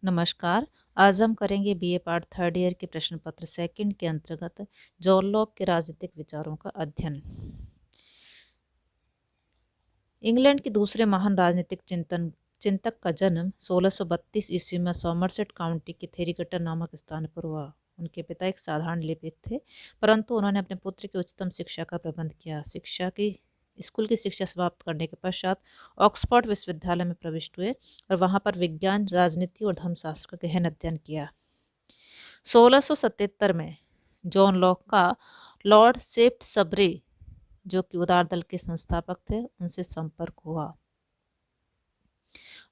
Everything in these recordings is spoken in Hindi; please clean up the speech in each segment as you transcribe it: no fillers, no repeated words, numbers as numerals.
नमस्कार। आज हम करेंगे बीए पार्ट थर्ड ईयर के प्रश्न पत्र सेकंड के अंतर्गत जॉन लॉक के राजनीतिक विचारों का अध्ययन। इंग्लैंड के दूसरे महान राजनीतिक चिंतक का जन्म 1632 ईस्वी में सॉमरसेट काउंटी के थेरीगटन नामक स्थान पर हुआ। उनके पिता एक साधारण लिपिक थे, परंतु उन्होंने अपने पुत्र की उच्चतम शिक्षा का प्रबंध किया। स्कूल की शिक्षा समाप्त करने के पश्चात ऑक्सफोर्ड विश्वविद्यालय में प्रविष्ट हुए और वहां पर विज्ञान, राजनीति और धर्मशास्त्र का गहन अध्ययन किया। 1677 में जॉन लॉक का लॉर्ड सेफ्टसबरी, जो कि उदार दल के संस्थापक थे, उनसे संपर्क हुआ।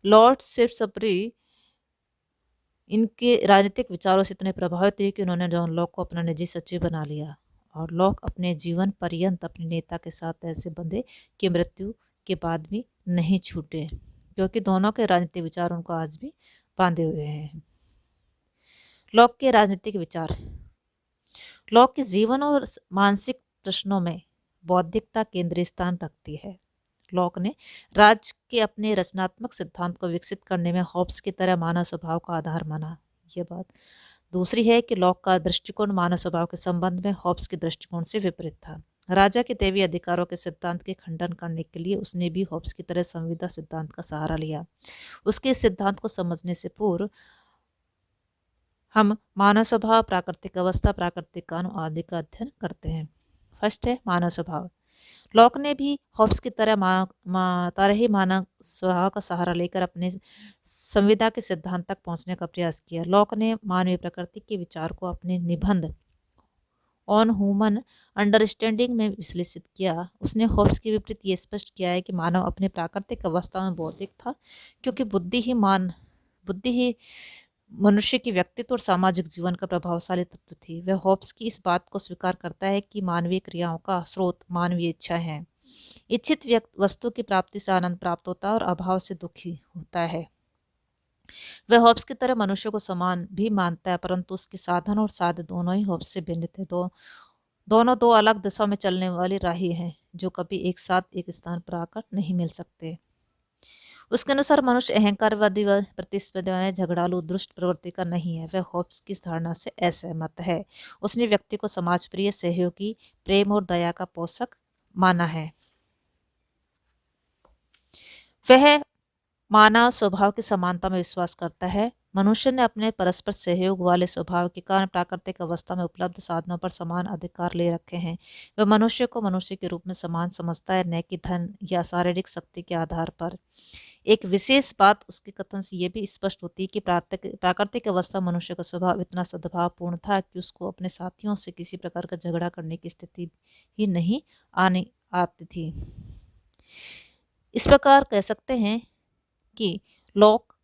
लॉर्ड सेफ्टसबरी इनके राजनीतिक विचारों से इतने प्रभावित हुए कि उन्होंने जॉन लॉक को अपना निजी सचिव बना लिया और लॉक अपने जीवन पर्यंत अपने नेता के साथ ऐसे बंधे कि मृत्यु के बाद भी नहीं छूटे, क्योंकि दोनों के राजनीतिक विचार उनको आज भी बांधे हुए हैं। लॉक के राजनीतिक विचार। लॉक के जीवन और मानसिक प्रश्नों में बौद्धिकता केंद्रीय स्थान रखती है। लॉक ने राज्य के अपने रचनात्मक सिद्धांत को विकसित करने में हॉब्स की तरह मानव स्वभाव का आधार माना। यह बात। दूसरी है कि लॉक का दृष्टिकोण मानव स्वभाव के संबंध में हॉब्स के दृष्टिकोण से विपरीत था। राजा के दैवीय अधिकारों के सिद्धांत के खंडन करने के लिए उसने भी हॉब्स की तरह संविदा सिद्धांत का सहारा लिया। उसके इस सिद्धांत को समझने से पूर्व हम मानव स्वभाव, प्राकृतिक अवस्था, प्राकृतिक कानून आदि का अध्ययन करते हैं। फर्स्ट है मानव स्वभाव। लॉक ने भी हॉब्स की तरह ही मानव स्वभाव का सहारा लेकर अपने संविदा के सिद्धांत तक पहुंचने का प्रयास किया। लॉक ने मानवीय प्रकृति के विचार को अपने निबंध ऑन ह्यूमन अंडरस्टैंडिंग में विश्लेषित किया। उसने हॉब्स के विपरीत ये स्पष्ट किया है कि मानव अपने प्राकृतिक अवस्था में बौद्धिक था, क्योंकि बुद्धि ही मनुष्य की व्यक्तित्व और सामाजिक जीवन का प्रभावशाली तत्व थी। वह हॉब्स की इस बात को स्वीकार करता है कि मानवीय क्रियाओं का स्रोत मानवीय इच्छा है। इच्छित वस्तु की प्राप्ति से आनंद प्राप्त होता है और अभाव से दुखी होता है। वह हॉब्स की तरह मनुष्य को समान भी मानता है, परंतु उसके साधन और साध्य दोनों ही हॉब्स से भिन्न थे। दोनों दो अलग दिशा में चलने वाली राही हैं, जो कभी एक साथ एक स्थान पर आकर नहीं मिल सकते। उसके अनुसार मनुष्य अहंकारवादी व प्रतिस्पर्धा में झगड़ालू दुष्ट प्रवृत्ति का नहीं है। वह हॉब्स की धारणा से असहमत है। उसने व्यक्ति को समाज प्रिय, सहयोगी, प्रेम और दया का पोषक माना है। वह मानव स्वभाव की समानता में विश्वास करता है। मनुष्य ने अपने परस्पर सहयोग वाले स्वभाव के कारण प्राकृतिक अवस्था में उपलब्ध साधनों पर समान अधिकार ले रखे हैं। वह मनुष्य को मनुष्य के रूप में समान समझता है, न कि धन या शारीरिक शक्ति के आधार पर। एक विशेष बात उसके कथन से यह भी स्पष्ट होती है कि प्राकृतिक अवस्था मनुष्य का स्वभाव इतना सद्भावपूर्ण था कि उसको अपने साथियों से किसी प्रकार का झगड़ा करने की स्थिति ही नहीं आती थी। इस प्रकार कह सकते हैं कि लॉक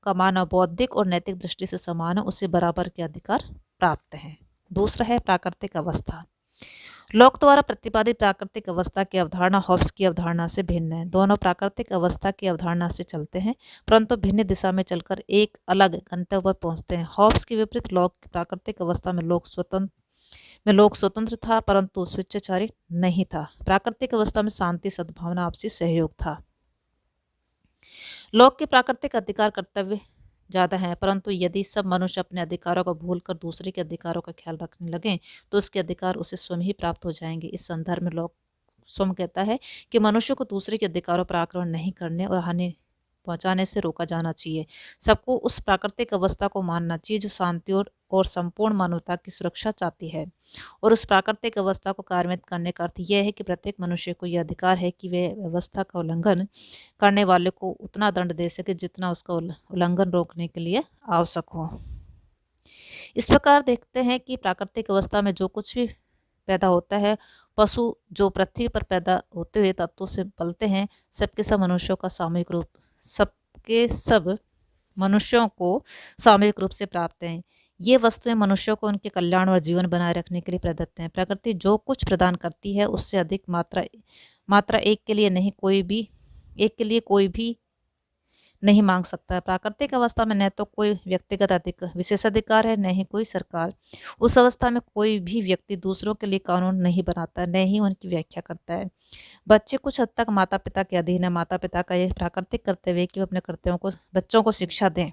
का मानव बौद्धिक और नैतिक दृष्टि से समान है, उसे बराबर के अधिकार प्राप्त हैं। दूसरा है प्राकृतिक अवस्था। लॉक द्वारा प्रतिपादित प्राकृतिक अवस्था की अवधारणा हॉब्स की अवधारणा से भिन्न है। दोनों प्राकृतिक अवस्था की अवधारणा से चलते हैं, परंतु भिन्न दिशा में चलकर एक अलग गंतव्य पर पहुंचते हैं। हॉब्स के विपरीत लॉक की प्राकृतिक अवस्था में लोक स्वतंत्र था, परंतु स्वेच्छाचारी नहीं था। प्राकृतिक अवस्था में शांति, सद्भावना, आपसी सहयोग था। लॉक के प्राकृतिक अधिकार कर्तव्य ज्यादा हैं, परंतु यदि सब मनुष्य अपने अधिकारों को भूलकर दूसरे के अधिकारों का ख्याल रखने लगे तो उसके अधिकार उसे स्वयं ही प्राप्त हो जाएंगे। इस संदर्भ में लॉक स्वयं कहता है कि मनुष्य को दूसरे के अधिकारों पर आक्रमण नहीं करने और हानि पहुंचाने से रोका जाना चाहिए। सबको उस प्राकृतिक अवस्था को मानना चाहिए जो शांति और संपूर्ण मानवता की सुरक्षा चाहती है, और उस प्राकृतिक अवस्था को कार्यान्वित करने का अर्थ यह है कि प्रत्येक मनुष्य को यह अधिकार है कि वह व्यवस्था का उल्लंघन करने वाले को उतना दंड दे सके जितना उसका उल्लंघन रोकने के लिए आवश्यक हो। इस प्रकार देखते हैं कि प्राकृतिक अवस्था में जो कुछ भी पैदा होता है, पशु जो पृथ्वी पर पैदा होते हुए तत्वों से पलते हैं, सबके सब मनुष्यों को सामूहिक रूप से प्राप्त हैं। ये वस्तुएं मनुष्यों को उनके कल्याण और जीवन बनाए रखने के लिए प्रदत्त हैं। प्रकृति जो कुछ प्रदान करती है उससे अधिक मात्रा एक के लिए कोई भी नहीं मांग सकता है। प्राकृतिक अवस्था में न तो कोई व्यक्तिगत विशेषाधिकार है, न ही कोई सरकार। उस अवस्था में कोई भी व्यक्ति दूसरों के लिए कानून नहीं बनाता, न ही उनकी व्याख्या करता है। बच्चे कुछ हद तक माता पिता के अधीन है। माता पिता का यह प्राकृतिक कर्तव्य है कि वे अपने बच्चों को शिक्षा दें।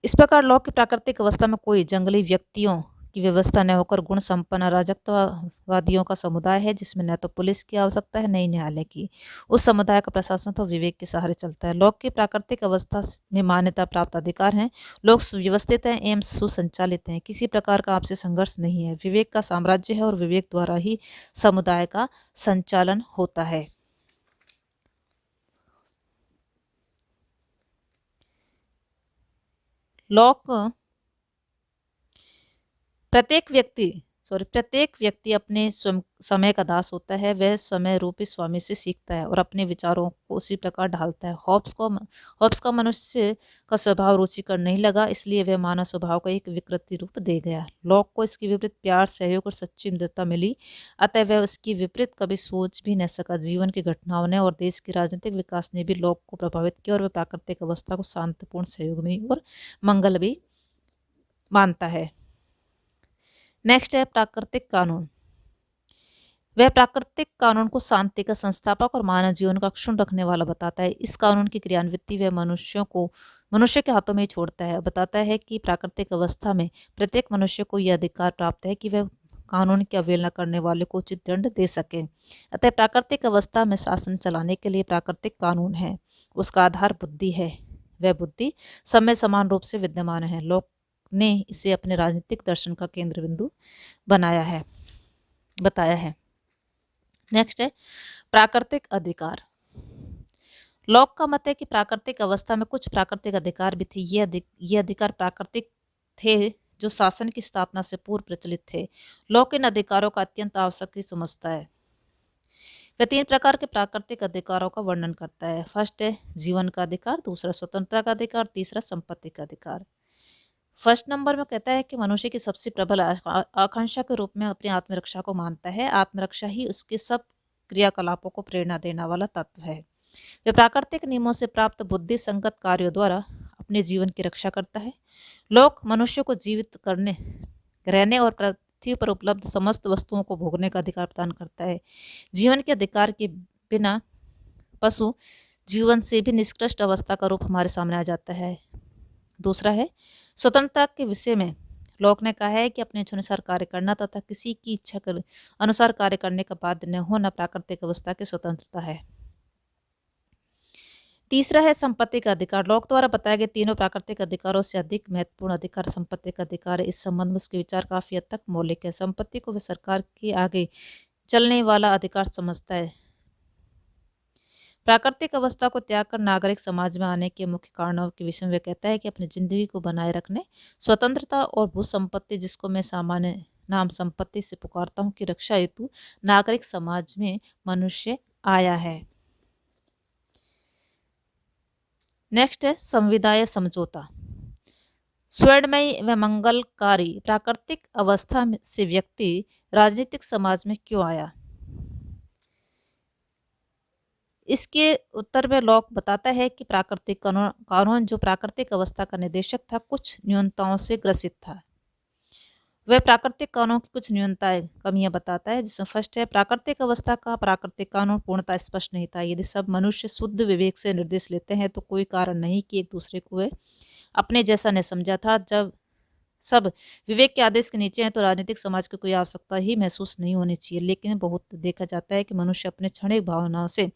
इस प्रकार लॉ की प्राकृतिक अवस्था में कोई जंगली व्यक्तियों की व्यवस्था न होकर गुण संपन्न अराजकतावादियों का समुदाय है, जिसमें न तो पुलिस की आवश्यकता है न ही न्यायालय की। उस समुदाय का प्रशासन तो विवेक के सहारे चलता है। लॉ की प्राकृतिक अवस्था में मान्यता प्राप्त अधिकार हैं। लोग सुव्यवस्थित हैं एवं सुसंचालित हैं। किसी प्रकार का आपसी संघर्ष नहीं है। विवेक का साम्राज्य है और विवेक द्वारा ही समुदाय का संचालन होता है। लॉ प्रत्येक व्यक्ति अपने समय का दास होता है। वह समय रूपी स्वामी से सीखता है और अपने विचारों को उसी प्रकार ढालता है। हॉब्स का मनुष्य का स्वभाव रुचिकर नहीं लगा, इसलिए वह मानव स्वभाव का एक विकृति रूप दे गया। लॉक को इसकी विपरीत प्यार, सहयोग और सच्ची मित्रता मिली, अतः वह उसकी विपरीत कभी सोच भी न सका। जीवन की घटनाओं ने और देश के राजनीतिक विकास ने भी लॉक को प्रभावित किया और वह प्राकृतिक अवस्था को शांतिपूर्ण, सहयोगमयी और मंगल भी मानता है। नेक्स्ट है प्राकृतिक कानून। वह प्राकृतिक कानून को शांति का संस्थापक और मानव जीवन का अक्षुण्ण रखने वाला बताता है। इस कानून की क्रियान्विति वह मनुष्य के हाथों में ही छोड़ता है। बताता है कि प्राकृतिक अवस्था में प्रत्येक मनुष्य को यह अधिकार प्राप्त है कि वह कानून की अवहेलना करने वाले को उचित दंड दे सके। अतः प्राकृतिक अवस्था में शासन चलाने के लिए प्राकृतिक कानून है। उसका आधार बुद्धि है। वह बुद्धि सब में समान रूप से विद्यमान है। लोक ने इसे अपने राजनीतिक दर्शन का केंद्र बिंदु बताया है। नेक्स्ट है प्राकृतिक अधिकार। लॉक का मत है कि प्राकृतिक अवस्था में कुछ प्राकृतिक अधिकार भी थे। ये अधिकार प्राकृतिक थे जो शासन की स्थापना से पूर्व प्रचलित थे। लॉक इन अधिकारों का अत्यंत आवश्यक ही समझता है। वह 3 प्रकार के प्राकृतिक अधिकारों का वर्णन करता है। फर्स्ट है जीवन का अधिकार, दूसरा स्वतंत्रता का अधिकार, तीसरा संपत्ति का अधिकार। फर्स्ट नंबर में कहता है कि मनुष्य की सबसे प्रबल आकांक्षा के रूप में अपनी आत्मरक्षा को मानता है। आत्मरक्षा ही उसके सब क्रियाकलापों को प्रेरणा देने वाला तत्व है। वह प्राकृतिक नियमों से प्राप्त बुद्धि संगत कार्यों द्वारा अपने जीवन की रक्षा करता है। लोक मनुष्य को जीवित रहने और पृथ्वी पर उपलब्ध समस्त वस्तुओं को भोगने का अधिकार प्रदान करता है। जीवन के अधिकार के बिना पशु जीवन से भी निष्कृष्ट अवस्था का रूप हमारे सामने आ जाता है। दूसरा है स्वतंत्रता के विषय में लॉक ने कहा है कि अपने अनुसार कार्य करना तथा किसी की इच्छा के अनुसार कार्य करने का बाध्य न होना प्राकृतिक अवस्था की स्वतंत्रता है। तीसरा है संपत्ति का अधिकार। लॉक द्वारा बताए गए तीनों प्राकृतिक अधिकारों से अधिक महत्वपूर्ण अधिकार संपत्ति का अधिकार है। इस संबंध में उसके विचार काफी हद तक मौलिक है। संपत्ति को वह सरकार के आगे चलने वाला अधिकार समझता है। प्राकृतिक अवस्था को त्याग कर नागरिक समाज में आने के मुख्य कारणों के विषय में वह कहता है कि अपनी जिंदगी को बनाए रखने, स्वतंत्रता और भू संपत्ति, जिसको मैं सामान्य नाम संपत्ति से पुकारता हूँ, की रक्षा हेतु नागरिक समाज में मनुष्य आया है। नेक्स्ट है संविदाय समझौता। स्वर्णमयी व मंगलकारी प्राकृतिक अवस्था से व्यक्ति राजनीतिक समाज में क्यों आया? इसके उत्तर में लॉक बताता है कि प्राकृतिक कानून जो प्राकृतिक अवस्था का निर्देशक था, कुछ न्यूनताओं से ग्रसित था। वह प्राकृतिक कानून की कुछ न्यूनताएं कमियां बताता है, जिसमें फर्स्ट है प्राकृतिक अवस्था का प्राकृतिक कानून पूर्णतः स्पष्ट नहीं था। यदि सब मनुष्य शुद्ध विवेक से निर्देश लेते हैं तो कोई कारण नहीं कि एक दूसरे को वे अपने जैसा न समझा था। जब सब विवेक के आदेश के नीचे हैं तो राजनीतिक समाज की कोई आवश्यकता ही महसूस नहीं होनी चाहिए। लेकिन बहुत देखा जाता है कि मनुष्य अपने क्षणिक भावनाओं से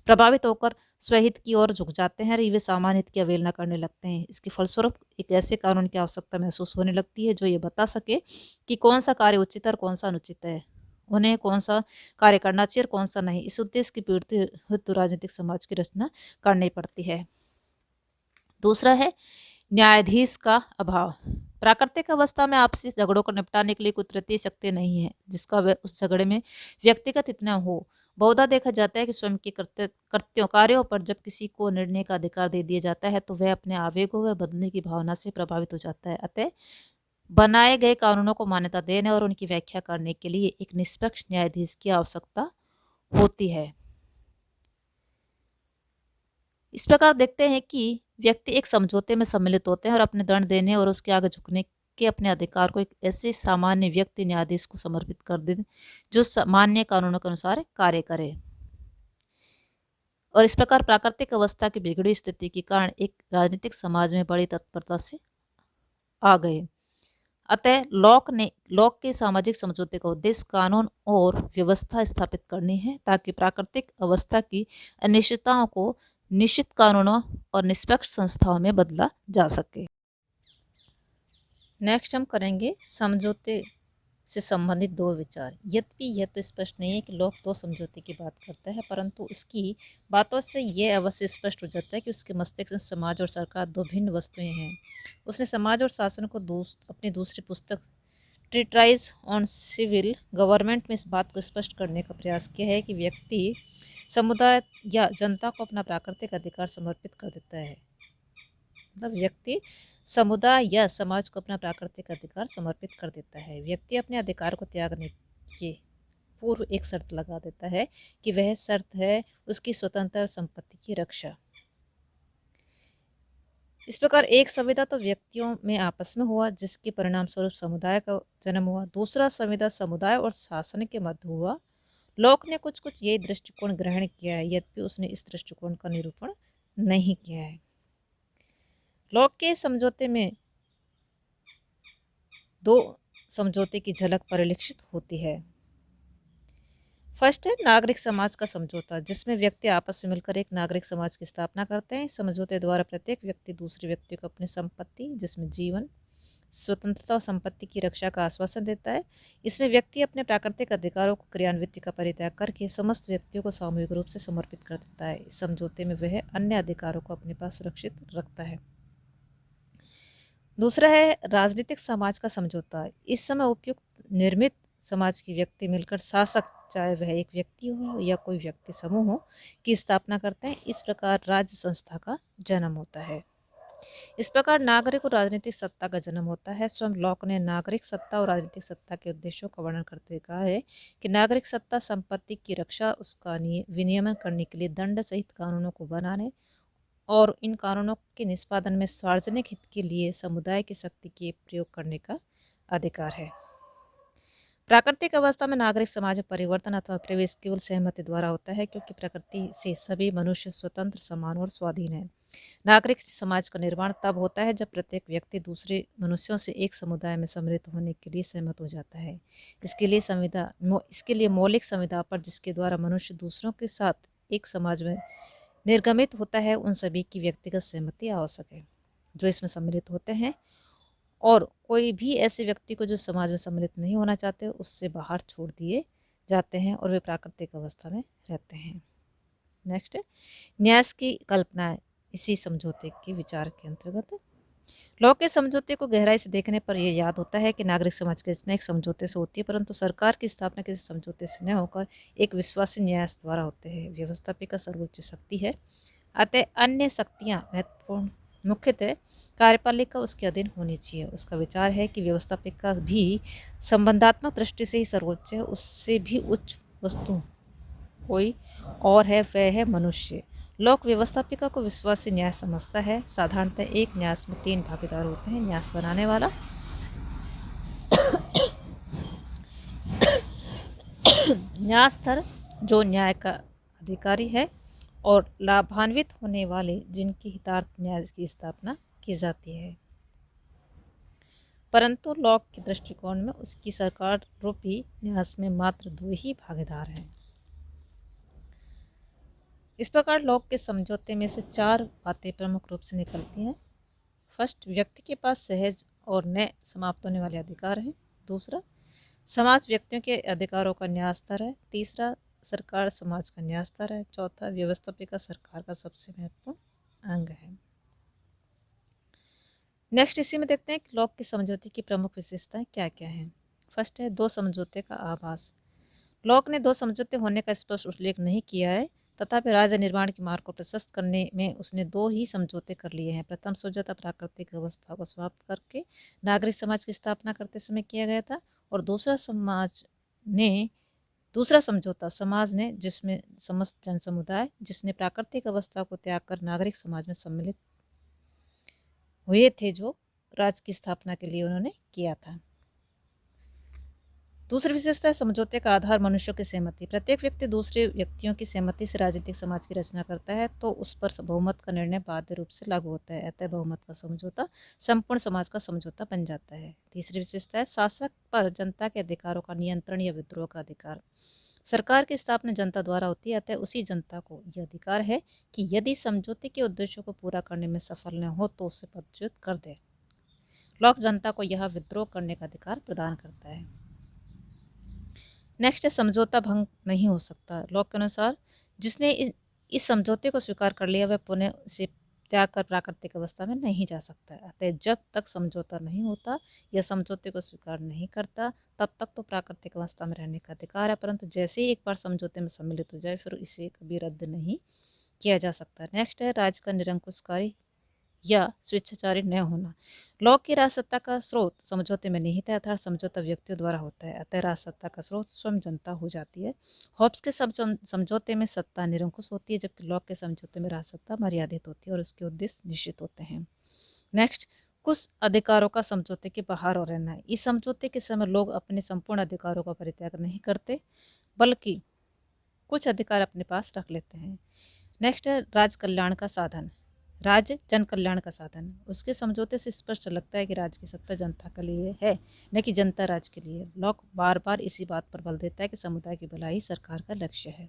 प्रभावित होकर स्वहित की ओर झुक जाते हैं और वे सामान्य हित की अवहेलना करने लगते हैं। इसके फलस्वरूप एक ऐसे कानून की आवश्यकता महसूस होने लगती है जो ये बता सके कि कौन सा कार्य उचित है और कौन सा अनुचित है, उन्हें कौन सा कार्य करना चाहिए और कौन सा नहीं। इस उद्देश्य की पूर्ति हेतु राजनीतिक समाज की रचना करनी पड़ती है। दूसरा है न्यायाधीश का अभाव। प्राकृतिक अवस्था में आपसी झगड़ों को निपटाने के लिए कोई तृतीय शक्ति नहीं है जिसका उस झगड़े में व्यक्तिगत इतना हो। बहुधा देखा जाता है कि स्वयं के कृत्यों कार्यों पर जब किसी को निर्णय का अधिकार दे दिया जाता है तो वह अपने आवेगों व बदलने की भावना से प्रभावित हो जाता है। अतः बनाए गए कानूनों को मान्यता देने और उनकी व्याख्या करने के लिए एक निष्पक्ष न्यायाधीश की आवश्यकता होती है। इस प्रकार देखते हैं कि व्यक्ति एक समझौते में सम्मिलित होते हैं और अपने दंड देने और उसके आगे झुकने के अपने अधिकार को एक ऐसे सामान्य व्यक्ति न्यायाधीश को समर्पित कर दे जो सामान्य कानूनों के अनुसार कार्य करे। और इस प्रकार प्राकृतिक अवस्था की बिगड़ी स्थिति के कारण एक राजनीतिक समाज में बड़ी तत्परता से आ गए। अतः लॉक के सामाजिक समझौते का उद्देश्य कानून और व्यवस्था स्थापित करनी है ताकि प्राकृतिक अवस्था की अनिश्चितताओं को निश्चित कानूनों और निष्पक्ष संस्थाओं में बदला जा सके। नेक्स्ट हम करेंगे समझौते से संबंधित दो विचार। यद्यपि यह तो स्पष्ट नहीं है कि लॉक दो समझौते की बात करता है, परंतु उसकी बातों से यह अवश्य स्पष्ट हो जाता है कि उसके मस्तिष्क में समाज और सरकार दो भिन्न वस्तुएं हैं। उसने समाज और शासन को अपनी दूसरी पुस्तक ट्रीटाइज ऑन सिविल गवर्नमेंट में इस बात को स्पष्ट करने का प्रयास किया है कि व्यक्ति समुदाय या जनता को अपना प्राकृतिक अधिकार समर्पित कर देता है। मतलब व्यक्ति समुदाय या समाज को अपना प्राकृतिक अधिकार समर्पित कर देता है। व्यक्ति अपने अधिकार को त्यागने के पूर्व एक शर्त लगा देता है कि वह शर्त है उसकी स्वतंत्र संपत्ति की रक्षा। इस प्रकार एक संविदा तो व्यक्तियों में आपस में हुआ जिसके परिणाम स्वरूप समुदाय का जन्म हुआ। दूसरा संविदा समुदाय और शासन के मध्य हुआ। लॉक ने कुछ कुछ ये दृष्टिकोण ग्रहण किया है, यद्यपि उसने इस दृष्टिकोण का निरूपण नहीं किया है। लॉक के समझौते में दो समझौते की झलक परिलक्षित होती है। फर्स्ट है नागरिक समाज का समझौता, जिसमें व्यक्ति आपस में मिलकर एक नागरिक समाज की स्थापना करते हैं। समझौते द्वारा प्रत्येक व्यक्ति दूसरे व्यक्ति को अपनी संपत्ति, जिसमें जीवन, स्वतंत्रता और संपत्ति की रक्षा का आश्वासन देता है। इसमें व्यक्ति अपने प्राकृतिक अधिकारों को क्रियान्वित का परित्याग करके समस्त व्यक्तियों को सामूहिक रूप से समर्पित कर देता है। इस समझौते में वह अन्य अधिकारों को अपने पास सुरक्षित रखता है। दूसरा है राजनीतिक समाज का समझौता। इस समय उपयुक्त निर्मित समाज के व्यक्ति मिलकर शासक, चाहे वह एक व्यक्ति हो या कोई व्यक्ति समूह हो, की स्थापना करते हैं। इस प्रकार राज्य संस्था का जन्म होता है। इस प्रकार नागरिक और राजनीतिक सत्ता का जन्म होता है। स्वयं लॉक ने नागरिक सत्ता और राजनीतिक सत्ता के उद्देश्यों का वर्णन करते हुए कहा है कि नागरिक सत्ता संपत्ति की रक्षा, उसका विनियमन करने के लिए दंड सहित कानूनों को बनाने और इन कानूनों के निष्पादन में सार्वजनिक हित के लिए समुदाय की शक्ति के प्रयोग करने का अधिकार है। प्राकृतिक अवस्था में नागरिक समाज में परिवर्तन अथवा प्रवेश केवल सहमति द्वारा होता है, क्योंकि प्रकृति से सभी मनुष्य स्वतंत्र, समान और स्वाधीन है। नागरिक समाज का निर्माण तब होता है जब प्रत्येक व्यक्ति दूसरे मनुष्यों से एक समुदाय में सम्मिलित होने के लिए सहमत हो जाता है। इसके लिए मौलिक संविदा पर जिसके द्वारा मनुष्य दूसरों के साथ एक समाज में निर्गमित होता है, उन सभी की व्यक्तिगत सहमति आवश्यक है जो इसमें सम्मिलित होते हैं, और कोई भी ऐसे व्यक्ति को जो समाज में सम्मिलित नहीं होना चाहते उससे बाहर छोड़ दिए जाते हैं और वे प्राकृतिक अवस्था में रहते हैं। नेक्स्ट है न्यास की कल्पना। इसी समझौते के विचार के अंतर्गत लॉक के समझौते को गहराई से देखने पर यह याद होता है कि नागरिक समाज की रचना एक समझौते से होती है, परंतु सरकार की स्थापना किसी समझौते से न होकर एक विश्वासी न्यास द्वारा होते हैं। व्यवस्थापिका सर्वोच्च शक्ति है, अतः अन्य शक्तियाँ महत्वपूर्ण, मुख्यतः कार्यपालिका उसके अधीन होनी चाहिए। उसका विचार है कि व्यवस्थापिका भी संबंधात्मक दृष्टि से ही सर्वोच्च है, उससे भी उच्च वस्तु कोई और है, वह है मनुष्य। लोक व्यवस्थापिका को विश्वासी न्यास समझता है। साधारणतः एक न्यास में 3 भागीदार होते हैं: न्यास बनाने वाला, न्यासधर जो न्याय का अधिकारी है, और लाभान्वित होने वाले जिनके हितार्थ न्याय की स्थापना की जाती है। परंतु लॉक के दृष्टिकोण में उसकी सरकार रूपी न्यास में मात्र 2 ही भागीदार हैं। इस प्रकार लॉक के समझौते में से 4 बातें प्रमुख रूप से निकलती हैं। फर्स्ट, व्यक्ति के पास सहज और नए समाप्त होने वाले अधिकार हैं। दूसरा, समाज व्यक्तियों के अधिकारों का न्यासस्तर है। तीसरा, सरकार समाज का न्यासस्तर है। चौथा, व्यवस्थापिका सरकार का सबसे महत्वपूर्ण अंग है। नेक्स्ट इसी में देखते हैं कि लॉक के समझौते की प्रमुख विशेषताएं क्या क्या हैं। फर्स्ट है 2 समझौते का आभास। लॉक ने 2 समझौते होने का स्पष्ट उल्लेख नहीं किया है, तथापि राज्य निर्माण के मार्ग को प्रशस्त करने में उसने 2 ही समझौते कर लिए हैं। प्रथम समझौता प्राकृतिक अवस्था को समाप्त करके नागरिक समाज की स्थापना करते समय किया गया था, और दूसरा समझौता समाज ने, जिसमें समस्त जन समुदाय जिसने प्राकृतिक अवस्था को त्याग कर नागरिक समाज में सम्मिलित हुए थे, जो राज्य की स्थापना के लिए उन्होंने किया था। दूसरी विशेषता है समझौते का आधार मनुष्यों की सहमति। प्रत्येक व्यक्ति दूसरे व्यक्तियों की सहमति से राजनीतिक समाज की रचना करता है, तो उस पर बहुमत का निर्णय बाध्य रूप से लागू होता है। अतः बहुमत का समझौता संपूर्ण समाज का समझौता बन जाता है। तीसरी विशेषता है शासक पर जनता के अधिकारों का नियंत्रण या विद्रोह का अधिकार। सरकार की स्थापना जनता द्वारा होती है, अतः उसी जनता को यह अधिकार है कि यदि समझौते के उद्देश्यों को पूरा करने में सफल न हो तो उसे पदच्युत कर दे। लॉक जनता को यह विद्रोह करने का अधिकार प्रदान करता है। नेक्स्ट है समझौता भंग नहीं हो सकता। लॉक के अनुसार जिसने इस समझौते को स्वीकार कर लिया वह पुनः इसे त्याग कर प्राकृतिक अवस्था में नहीं जा सकता है। अतः जब तक समझौता नहीं होता या समझौते को स्वीकार नहीं करता तब तक तो प्राकृतिक अवस्था में रहने का अधिकार है, परंतु जैसे ही एक बार समझौते में सम्मिलित हो जाए फिर इसे कभी रद्द नहीं किया जा सकता। नेक्स्ट है राज्य का निरंकुशकारी या स्वेच्छाचारी न होना। लॉक की राजसत्ता का स्रोत समझौते में निहित है, अर्थात समझौता व्यक्तियों द्वारा होता है, अतः राजसत्ता का स्रोत स्वयं जनता हो जाती है। हॉब्स के समझौते में सत्ता निरंकुश होती है, जबकि लॉक के समझौते में राजसत्ता मर्यादित होती है और उसके उद्देश्य निश्चित होते हैं। नेक्स्ट, कुछ अधिकारों का समझौते के बाहर हो रहना है। इस समझौते के समय लोग अपने संपूर्ण अधिकारों का परित्याग नहीं करते, बल्कि कुछ अधिकार अपने पास रख लेते हैं। नेक्स्ट है राज कल्याण का साधन। राज्य जन कल्याण का साधन। उसके समझौते से स्पष्ट लगता है कि राज्य की सत्ता जनता के लिए है, न कि जनता राज्य के लिए। लॉक बार बार इसी बात पर बल देता है कि समुदाय की भलाई सरकार का लक्ष्य है।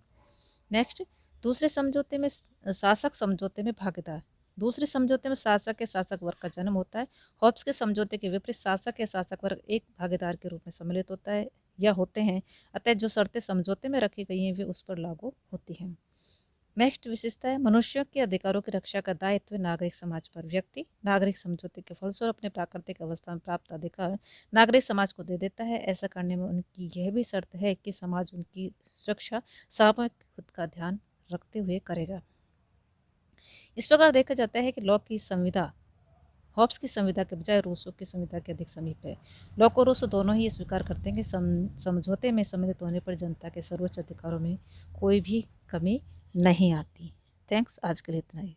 नेक्स्ट, दूसरे समझौते में शासक समझौते में भागीदार। दूसरे समझौते में शासक के शासक वर्ग का जन्म होता है। हॉब्स के समझौते के विपरीत शासक या शासक वर्ग एक भागीदार के रूप में सम्मिलित होता है या होते हैं, अतः जो शर्तें समझौते में रखी गई हैं वे उस पर लागू होती हैं। नेक्स्ट विशेषता है मनुष्यों के अधिकारों की रक्षा का दायित्व नागरिक समाज पर। व्यक्ति नागरिक समझौते के फलस्वरूप अपने प्राकृतिक अवस्था में प्राप्त अधिकार नागरिक समाज को दे देता है। ऐसा करने में उनकी यह भी शर्त है कि समाज उनकी सुरक्षा सामूहिक हित का ध्यान रखते हुए करेगा। इस प्रकार देखा जाता है कि लॉक की संविधा हॉब्स की संविधा के बजाय रूसो की संविधा के अधिक समीप है। लॉक और रूसो दोनों ही ये स्वीकार करते हैं कि समझौते में सम्मिलित होने पर जनता के सर्वोच्च अधिकारों में कोई भी कमी नहीं आती। थैंक्स, आज के लिए इतना ही।